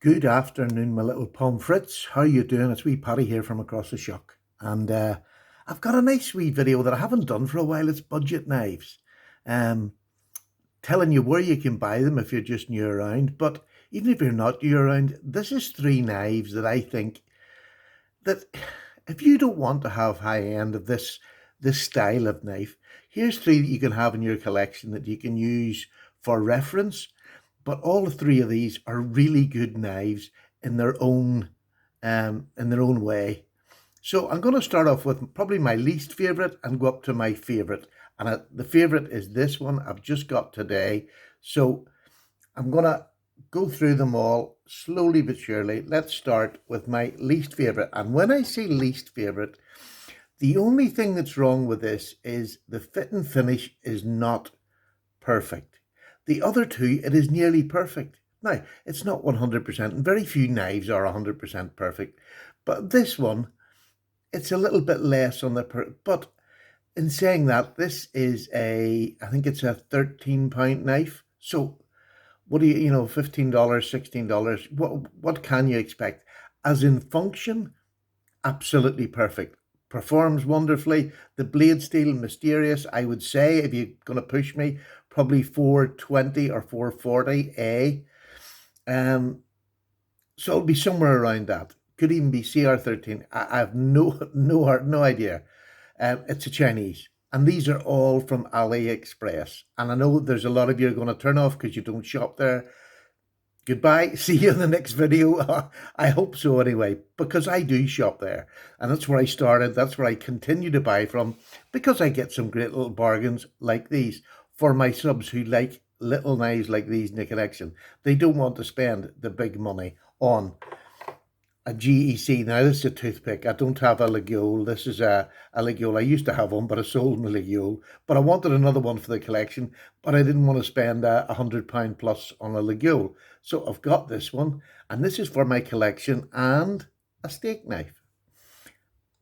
Good afternoon, my little pomfrets. How you doing? It's wee Paddy here from across the shock. And I've got a nice wee video that I haven't done for a while. It's budget knives. Um, Telling you where you can buy them if you're just new around. But even if you're not new around, this is three knives that I think that if you don't want to have high end of this style of knife, here's three that you can have in your collection that you can use for reference. But all three of these are really good knives in their own way. So I'm going to start off with probably my least favorite and go up to my favorite. And the favorite is this one I've just got today. So I'm going to go through them all slowly but surely. Let's start with my least favorite. And when I say least favorite, the only thing that's wrong with this is the fit and finish is not perfect. The other two, it is nearly perfect. Now, it's not 100%, and very few knives are 100% perfect, but this one, it's a little bit less on but in saying that, this is I think it's a £13 knife. So what do $15, $16, what can you expect? As in function, absolutely perfect. Performs wonderfully. The blade steel, mysterious. I would say, if you're going to push me, probably 420 or 440A. So it'll be somewhere around that. Could even be CR13. I have no idea. It's a Chinese. And these are all from AliExpress. And I know there's a lot of you are going to turn off because you don't shop there. Goodbye. See you in the next video. I hope so anyway, because I do shop there. And that's where I started. That's where I continue to buy from, because I get some great little bargains like these for my subs who like little knives like these in the collection. They don't want to spend the big money on a GEC. Now, this is a toothpick. I don't have a laguiole. This is a laguiole. I used to have one, but I sold my laguiole. But I wanted another one for the collection, but I didn't want to spend £100 plus on a laguiole. So I've got this one, and this is for my collection and a steak knife.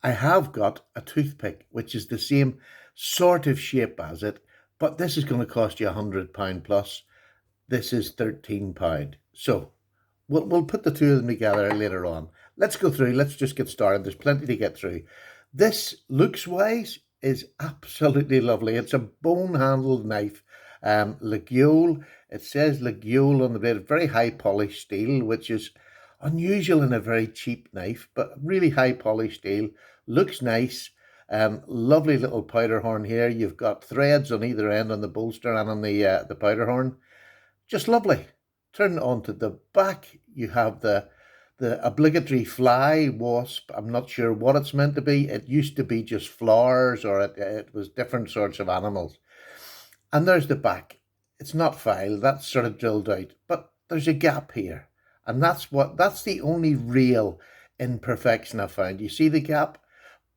I have got a toothpick, which is the same sort of shape as it, but this is going to cost you £100 plus. This is £13. So we'll put the two of them together later on. Let's go through. Let's just get started. There's plenty to get through. This, looks-wise, is absolutely lovely. It's a bone-handled knife. Laguiole. It says laguiole on the blade. Very high-polished steel, which is unusual in a very cheap knife, but really high-polished steel. Looks nice. Lovely little powder horn here. You've got threads on either end on the bolster and on the powder horn. Just lovely. Turn it on to the back. You have the obligatory fly wasp. I'm not sure what it's meant to be. It used to be just flowers, or it was different sorts of animals. And there's the back. It's not filed. That's sort of drilled out. But there's a gap here. And that's the only real imperfection I found. You see the gap?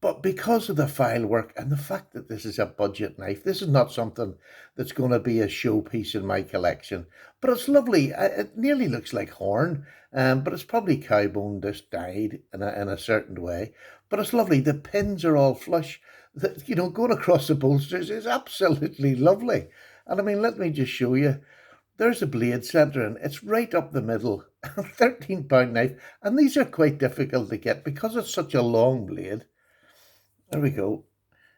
But because of the file work and the fact that this is a budget knife, this is not something that's going to be a showpiece in my collection. But it's lovely. It nearly looks like horn, but it's probably cowbone just dyed in a certain way. But it's lovely. The pins are all flush. Going across the bolsters is absolutely lovely. And I mean, let me just show you. There's a blade centering. It's right up the middle. £13 knife. And these are quite difficult to get because it's such a long blade. There we go.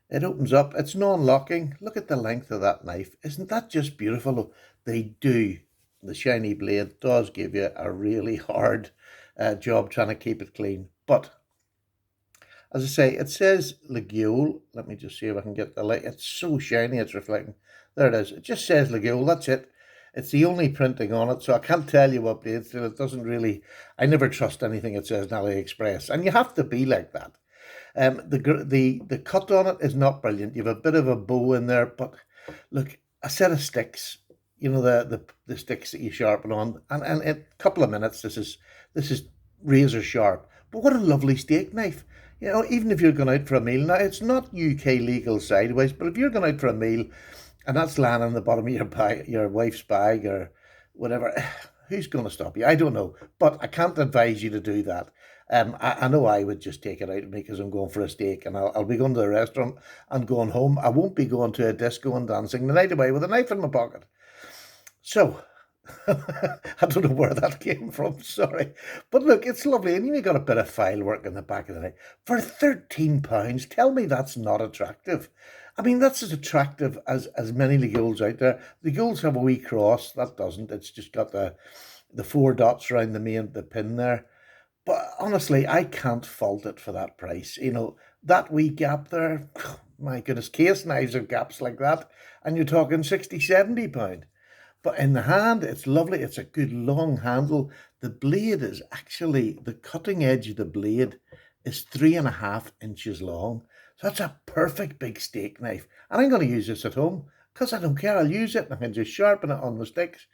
It opens up. It's non-locking. Look at the length of that knife. Isn't that just beautiful? They do. The shiny blade does give you a really hard job trying to keep it clean. But, as I say, it says laguiole. Let me just see if I can get the light. It's so shiny, it's reflecting. There it is. It just says laguiole. That's it. It's the only printing on it, so I can't tell you what blade. So it doesn't really... I never trust anything it says in AliExpress. And you have to be like that. The cut on it is not brilliant. You have a bit of a bow in there, but look, a set of sticks, the sticks that you sharpen on, and in a couple of minutes, this is razor sharp. But what a lovely steak knife. Even if you're going out for a meal, now it's not UK legal sideways, but if you're going out for a meal and that's lying on the bottom of your wife's bag or whatever, who's going to stop you? I don't know, but I can't advise you to do that. I know I would just take it out of me because I'm going for a steak, and I'll be going to the restaurant and going home. I won't be going to a disco and dancing the night away with a knife in my pocket. So I don't know where that came from, sorry. But look, it's lovely. And you got a bit of file work in the back of the neck. For £13, tell me that's not attractive. I mean, that's as attractive as many legules out there. The legules have a wee cross. That doesn't. It's just got the four dots around the pin there. But honestly, I can't fault it for that price. That wee gap there, my goodness, case knives have gaps like that. And you're talking 60, £70. But in the hand, it's lovely. It's a good long handle. The blade is actually, the cutting edge of the blade is 3.5 inches long. So that's a perfect big steak knife. And I'm going to use this at home because I don't care. I'll use it and I can just sharpen it on the sticks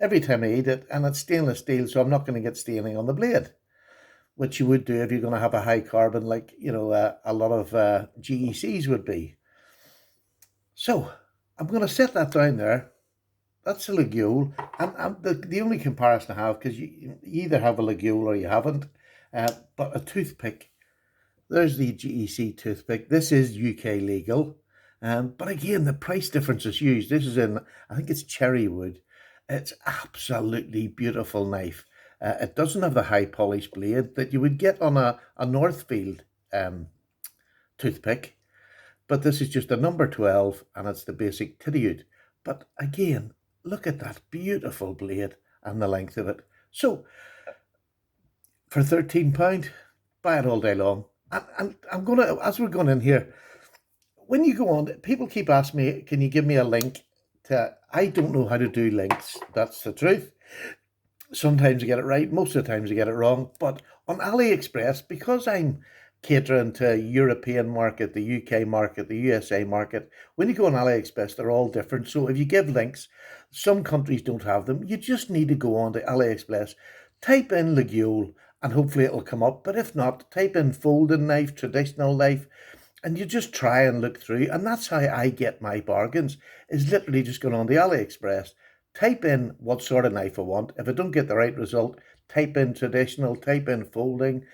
every time I eat it. And it's stainless steel, so I'm not going to get staining on the blade, which you would do if you're going to have a high carbon like, a lot of GECs would be. So I'm going to set that down there. That's a laguiole, and the only comparison I have, because you either have a laguiole or you haven't, but a toothpick. There's the GEC toothpick. This is UK legal, but again, the price difference is huge. This is I think it's cherry wood. It's absolutely beautiful knife. It doesn't have the high polished blade that you would get on a Northfield toothpick, but this is just a number 12 and it's the basic Tidiute. But again, look at that beautiful blade and the length of it. So for £13, buy it all day long. And I'm going to, as we're going in here, when you go on, people keep asking me, can you give me a link to, I don't know how to do links. That's the truth. Sometimes I get it right, most of the times I get it wrong. But on AliExpress, because I'm catering to European market, the UK market, the USA market, when you go on AliExpress, they're all different. So if you give links, some countries don't have them. You just need to go on to AliExpress, type in laguiole, and hopefully it'll come up. But if not, type in folding knife, traditional knife, and you just try and look through. And that's how I get my bargains, is literally just going on the AliExpress, type in what sort of knife I want. If I don't get the right result, type in traditional, type in folding,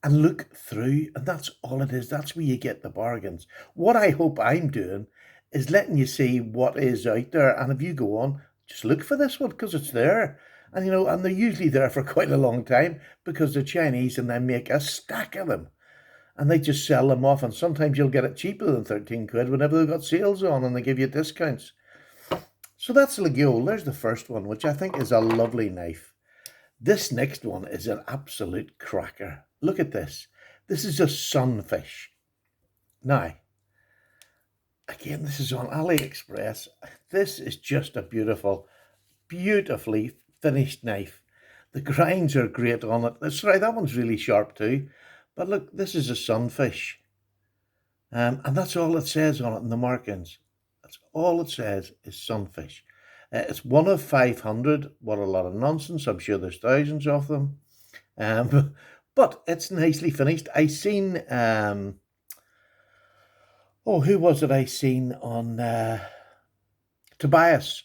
and look through. And that's all it is. That's where you get the bargains. What I hope I'm doing is letting you see what is out there. And if you go on, just look for this one because it's there. And and they're usually there for quite a long time because they're Chinese and they make a stack of them. And they just sell them off. And sometimes you'll get it cheaper than 13 quid whenever they've got sales on and they give you discounts. So that's laguiole. There's the first one, which I think is a lovely knife. This next one is an absolute cracker. Look at this. This is a Sunfish. Now, again, this is on AliExpress. This is just a beautifully finished knife. The grinds are great on it. Sorry, that one's really sharp too. But look, this is a Sunfish. And that's all it says on it in the markings. That's all it says is Sunfish. It's one of 500. What a lot of nonsense. I'm sure there's thousands of them. But it's nicely finished. I seen, who was it I seen on Tobias,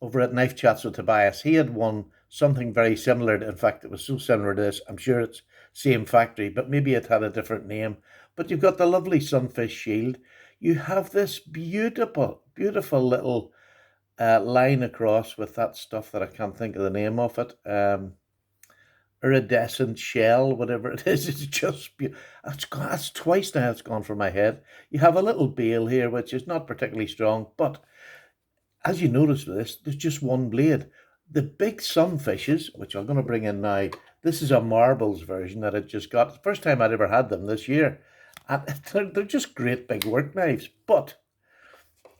over at Knife Chats with Tobias. He had one, something very similar. In fact, it was so similar to this. I'm sure it's same factory, but maybe it had a different name. But you've got the lovely Sunfish shield. You have this beautiful little line across with that stuff that I can't think of the name of it. Iridescent shell, whatever it is. It's just that's twice now it's gone from my head. You have a little bail here, which is not particularly strong, but as you notice with this, there's just one blade. The big Sunfishes, which I'm going to bring in now, this is a marbles version that I just got. First time I'd ever had them this year. And they're just great big work knives. But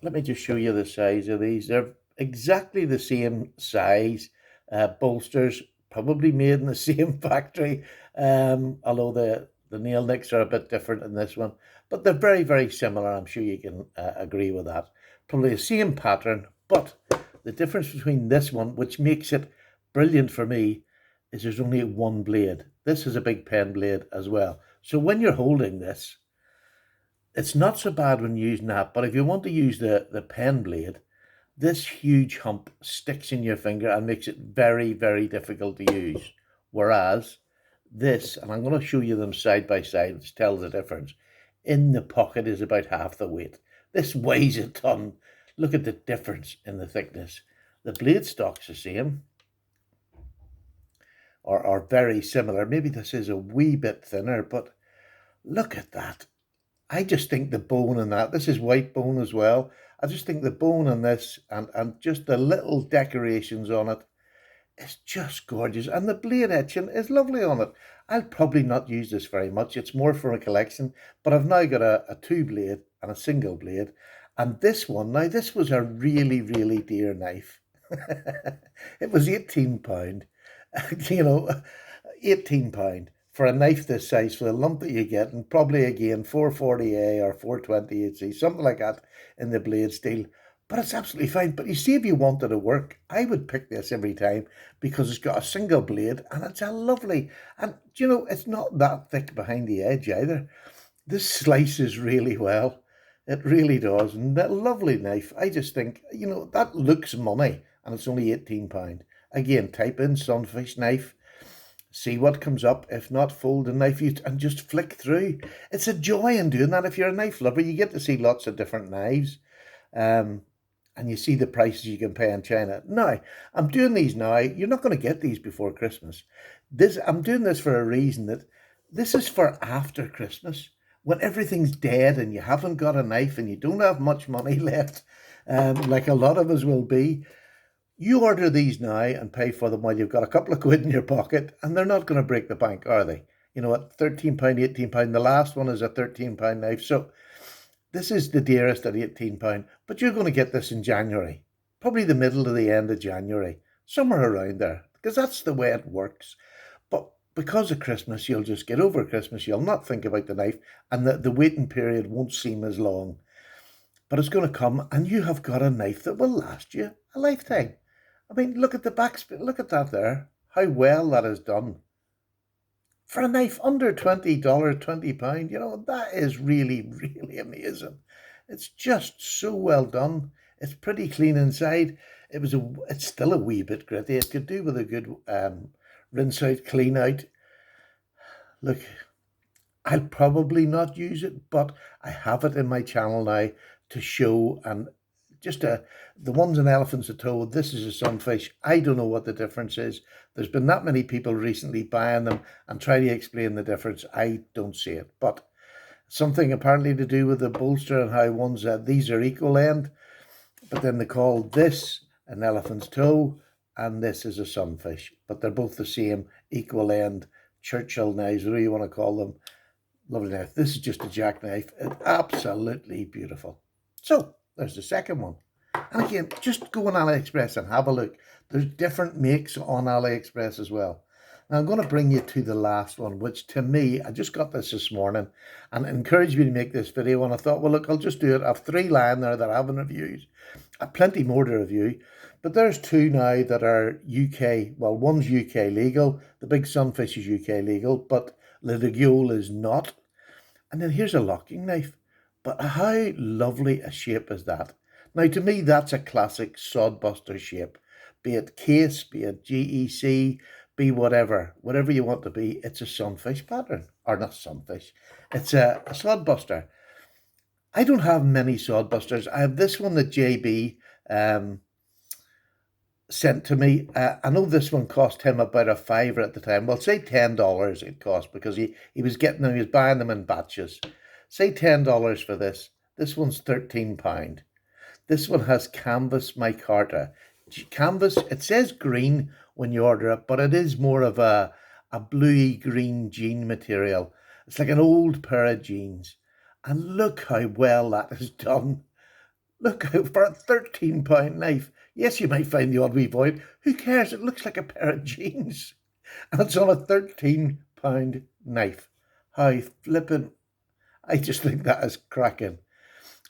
let me just show you the size of these. They're exactly the same size. Bolsters, probably made in the same factory. Although the nail nicks are a bit different in this one. But they're very, very similar. I'm sure you can agree with that. Probably the same pattern, but the difference between this one, which makes it brilliant for me, is there's only one blade. This is a big pen blade as well. So when you're holding this, it's not so bad when using that, but if you want to use the pen blade, this huge hump sticks in your finger and makes it very, very difficult to use. Whereas this, and I'm going to show you them side by side, which tells the difference, in the pocket is about half the weight. This weighs a ton. Look at the difference in the thickness. The blade stock's the same, or very similar. Maybe this is a wee bit thinner, but look at that. I just think the bone in that, this is white bone as well. I just think the bone in this and just the little decorations on it is just gorgeous. And the blade etching is lovely on it. I'll probably not use this very much. It's more for a collection, but I've now got a two blade and a single blade. And this one, now this was a really, really dear knife. It was £18. You know, £18 for a knife this size for the lump that you get, and probably again 440A or 428C, something like that in the blade steel. But it's absolutely fine. But you see, if you wanted to work, I would pick this every time because it's got a single blade and it's a lovely, and you know, it's not that thick behind the edge either. This slices really well. It really does. And that lovely knife. I just think, you know, that looks money and it's only £18. Again, type in Sunfish knife, see what comes up. If not, fold the knife and just flick through. It's a joy in doing that. If you're a knife lover, you get to see lots of different knives. Um, and you see the prices you can pay in China. Now, I'm doing these now. You're not going to get these before Christmas. I'm doing this for a reason, that this is for after Christmas, when everything's dead and you haven't got a knife and you don't have much money left, like a lot of us will be. You order these now and pay for them while you've got a couple of quid in your pocket, and they're not going to break the bank, are they? You know what, £13, £18. The last one is a £13 knife. So this is the dearest at £18, but you're going to get this in January, probably the middle to the end of January, somewhere around there, because that's the way it works. But because of Christmas, you'll just get over Christmas, you'll not think about the knife, and the waiting period won't seem as long. But it's going to come, and you have got a knife that will last you a lifetime. I mean, look at the back, look at that there, how well that is done. For a knife under $20, £20, you know, that is really, really amazing. It's just so well done. It's pretty clean inside. It's still a wee bit gritty. It could do with a good rinse out, clean out. Look, I'll probably not use it, but I have it in my channel now to show, and just the ones in elephants are told this is a sunfish. I don't know what the difference is. There's been that many people recently buying them and trying to explain the difference. I don't see it, but something apparently to do with the bolster and how one's these are equal end, but then they call this an elephant's toe and this is a sunfish, but they're both the same equal end Churchill knives, whatever you want to call them. Lovely knife. This is just a jackknife. It's absolutely beautiful. So there's the second one. And again, just go on AliExpress and have a look. There's different makes on AliExpress as well. Now I'm going to bring you to the last one, which to me, I just got this morning and it encouraged me to make this video. And I thought, well, look, I'll just do it. I have 3 lying there that I haven't reviewed. I have plenty more to review. But there's 2 now that are UK. Well, one's UK legal. The big Sunfish is UK legal, but the laguiole is not. And then here's a locking knife. But how lovely a shape is that? Now, to me, that's a classic Sodbuster shape. Be it case, be it GEC, be whatever you want to be, it's a sunfish pattern. Or not sunfish, it's a Sodbuster. I don't have many Sodbusters. I have this one that JB sent to me. I know this one cost him about a fiver at the time. Well, say $10 it cost, because he was getting them, he was buying them in batches. Say $10 for this. This one's £13. This one has canvas micarta. Canvas, it says green when you order it, but it is more of a bluey green jean material. It's like an old pair of jeans. And look how well that is done. Look, for a £13 knife. Yes, you might find the odd wee void. Who cares? It looks like a pair of jeans. And it's on a £13 knife. How flippin'. I just think that is cracking.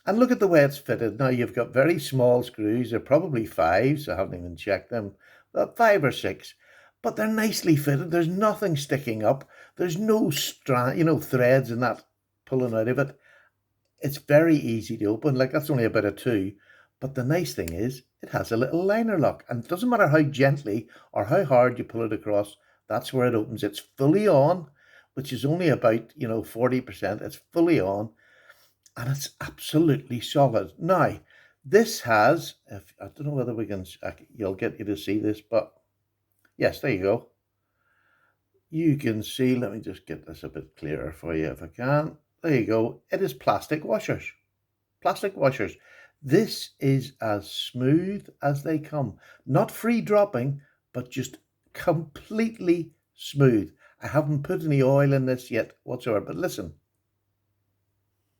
And look at the way it's fitted. Now you've got very small screws. They're probably 5s. I haven't even checked them. 5 or 6. But they're nicely fitted. There's nothing sticking up. There's no threads and that pulling out of it. It's very easy to open. Like, that's only about a 2. But the nice thing is it has a little liner lock. And it doesn't matter how gently or how hard you pull it across. That's where it opens. It's fully on, which is only about, 40%. It's fully on. And it's absolutely solid. Now, This has, if I don't know whether we can, you'll get you to see this, but yes, there you go. You can see, let me just get this a bit clearer for you if I can. There you go. It is plastic washers. Plastic washers. This is as smooth as they come. Not free dropping, but just completely smooth. I haven't put any oil in this yet whatsoever, but listen,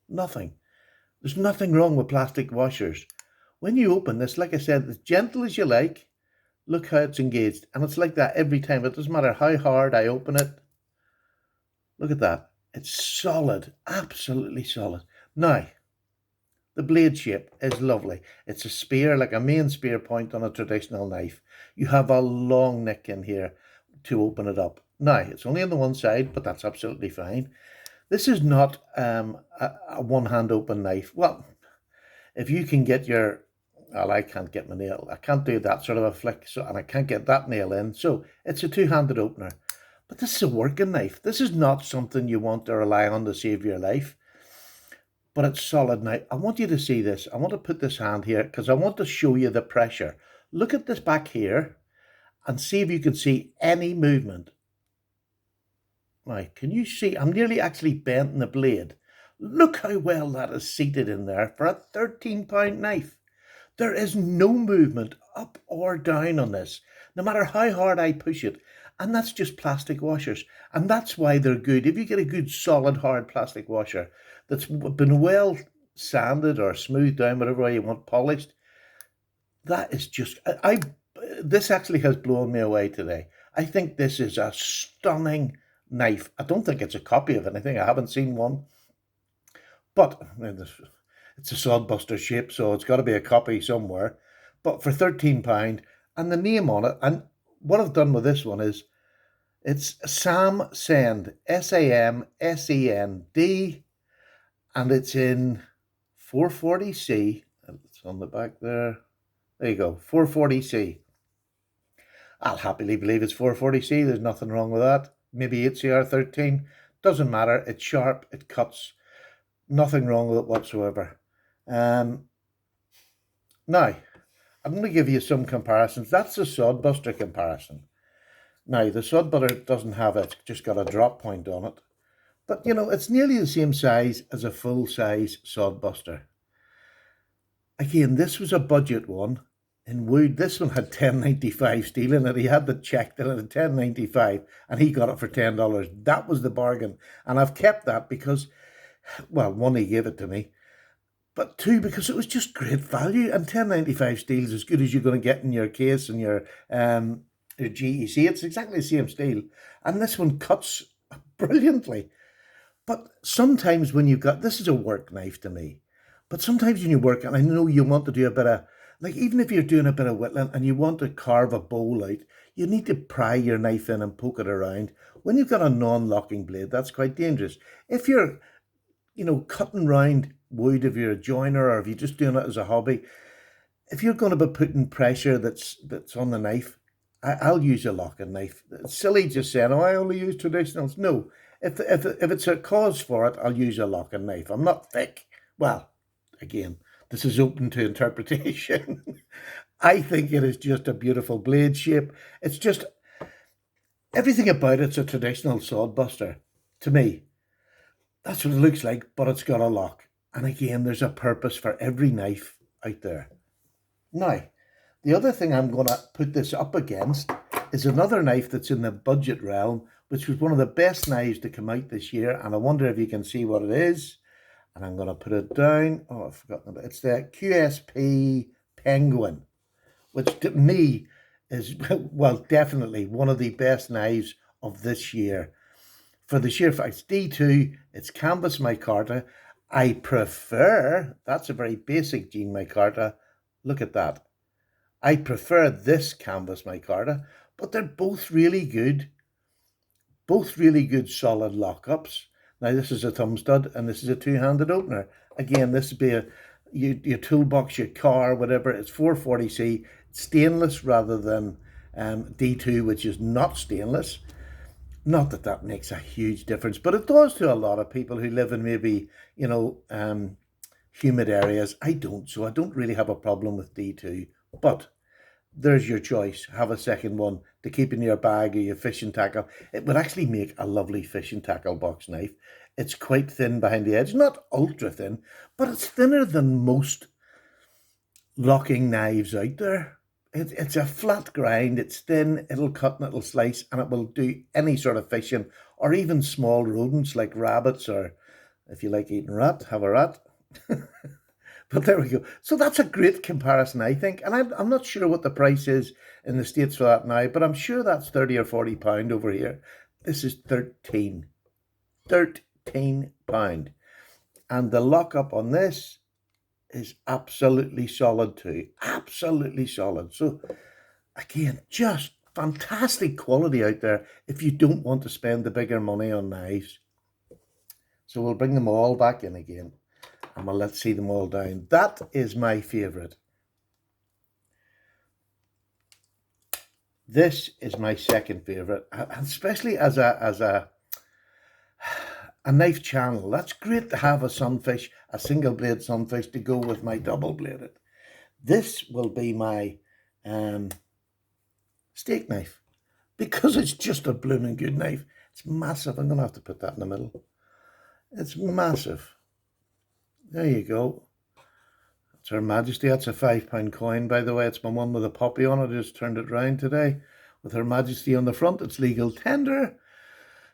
nothing. There's nothing wrong with plastic washers. When you open this, like I said, as gentle as you like, look how it's engaged. And it's like that every time. It doesn't matter how hard I open it. Look at that. It's solid, absolutely solid. Now, the blade shape is lovely. It's a spear, like a main spear point on a traditional knife. You have a long nick in here to open it up. Now, it's only on the one side, but that's absolutely fine. This is not a one-hand open knife. Well, if you can get your, well, I can't get my nail. I can't do that sort of a flick, so, and I can't get that nail in. So it's a two-handed opener. But this is a working knife. This is not something you want to rely on to save your life. But it's solid now. I want you to see this. I want to put this hand here because I want to show you the pressure. Look at this back here and see if you can see any movement. Now, can you see? I'm nearly actually bending the blade. Look how well that is seated in there for a 13-pound knife. There is no movement up or down on this, no matter how hard I push it. And that's just plastic washers. And that's why they're good. If you get a good, solid, hard plastic washer that's been well sanded or smoothed down, whatever way you want, polished, that is just, this actually has blown me away today. I think this is a stunning knife. I don't think it's a copy of anything. I haven't seen one. But it's a Sodbuster shape, so it's got to be a copy somewhere. But for £13, and the name on it, and what I've done with this one is it's Sam Send, SAMSEND, and it's in 440C. It's on the back there. There you go, 440C. I'll happily believe it's 440C. There's nothing wrong with that. Maybe it's CR13. Doesn't matter. It's sharp. It cuts. Nothing wrong with it whatsoever. Now, I'm going to give you some comparisons. That's the Sodbuster comparison. Now, the Sodbuster doesn't have it. It's just got a drop point on it. But, you know, it's nearly the same size as a full-size Sodbuster. Again, this was a budget one in wood. This one had $10.95 steel in it. He had the check that it had $10.95 and he got it for $10. That was the bargain. And I've kept that because, well, one, he gave it to me, but two, because it was just great value. And $10.95 steel is as good as you're going to get in your case and your GEC. It's exactly the same steel. And this one cuts brilliantly. But sometimes when you've got, this is a work knife to me, but sometimes when you work, and I know you want to do a bit of, like even if you're doing a bit of whittling and you want to carve a bowl out, you need to pry your knife in and poke it around. When you've got a non-locking blade, that's quite dangerous. If you're, you know, cutting round wood, if you're a joiner or if you're just doing it as a hobby, if you're going to be putting pressure that's on the knife, I'll use a locking knife. It's silly just saying, oh, I only use traditionals. No, if it's a cause for it, I'll use a locking knife. I'm not thick. Well, again, this is open to interpretation. I think it is just a beautiful blade shape. It's just, everything about it's a traditional Sodbuster to me. That's what it looks like, but it's got a lock. And again, there's a purpose for every knife out there. Now, the other thing I'm going to put this up against is another knife that's in the budget realm, which was one of the best knives to come out this year. And I wonder if you can see what it is. And I'm going to put it down. Oh, I've forgotten it. It's the QSP Penguin, which to me is, well, definitely one of the best knives of this year. For the sheer fact, it's D2, it's canvas micarta. I prefer, that's a very basic Jean micarta. Look at that. I prefer this canvas micarta, but they're both really good. Both really good solid lockups. Now this is a thumb stud and this is a two-handed opener. Again, this would be your toolbox, your car, whatever. It's 440C, stainless rather than D2, which is not stainless. Not that that makes a huge difference, but it does to a lot of people who live in maybe, you know, humid areas. I don't, so I don't really have a problem with D2. But there's your choice. Have a second one to keep in your bag or your fishing tackle. It would actually make a lovely fishing tackle box knife. It's quite thin behind the edge, not ultra thin, but it's thinner than most locking knives out there. It's a flat grind, it's thin, it'll cut and it'll slice, and it will do any sort of fishing, or even small rodents like rabbits, or if you like eating rat, have a rat. But there we go. So that's a great comparison, I think. And I'm not sure what the price is in the States for that now, but I'm sure that's 30 or 40 pound over here. This is 13. 13 pound. And the lockup on this is absolutely solid too. Absolutely solid. So again, just fantastic quality out there if you don't want to spend the bigger money on knives. So we'll bring them all back in again. And let's see them all down. That is my favourite. This is my second favourite, especially as a knife channel. That's great to have a Sunfish, a single blade Sunfish to go with my double bladed. This will be my steak knife because it's just a blooming good knife. It's massive. I'm going to have to put that in the middle. It's massive. There you go. It's Her Majesty. That's a £5 coin, by the way. It's my one with a poppy on it. I just turned it round today with Her Majesty on the front. It's legal tender.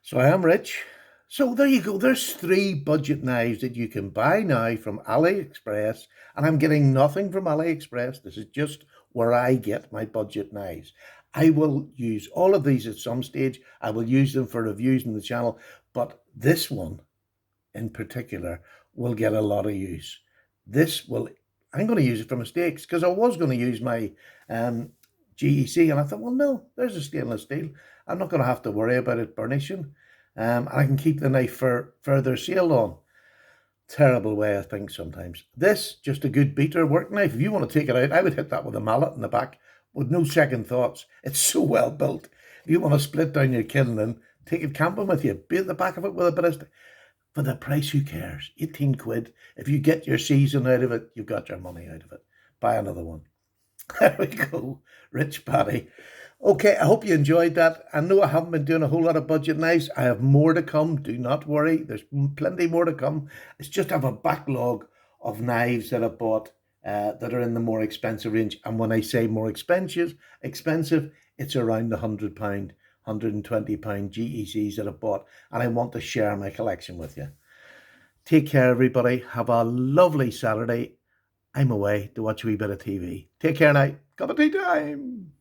So I am rich. So there you go. There's 3 budget knives that you can buy now from AliExpress. And I'm getting nothing from AliExpress. This is just where I get my budget knives. I will use all of these at some stage. I will use them for reviews on the channel. But this one in particular will get a lot of use. I'm going to use it for mistakes because I was going to use my GEC and I thought, well, no, there's a stainless steel. I'm not going to have to worry about it burnishing. I can keep the knife for further sale on. Terrible way I think sometimes. This, just a good beater work knife. If you want to take it out, I would hit that with a mallet in the back with no second thoughts. It's so well built. If you want to split down your kindling, take it camping with you, beat the back of it with a bit of... For the price, who cares? 18 quid. If you get your season out of it, you've got your money out of it. Buy another one. There we go. Rich Paddy. Okay, I hope you enjoyed that. I know I haven't been doing a whole lot of budget knives. I have more to come. Do not worry. There's plenty more to come. It's just I have a backlog of knives that I bought that are in the more expensive range. And when I say more expensive, it's around the £100, £120 GECs that I bought, and I want to share my collection with you. Take care, everybody. Have a lovely Saturday. I'm away to watch a wee bit of TV. Take care now. Cup of tea time.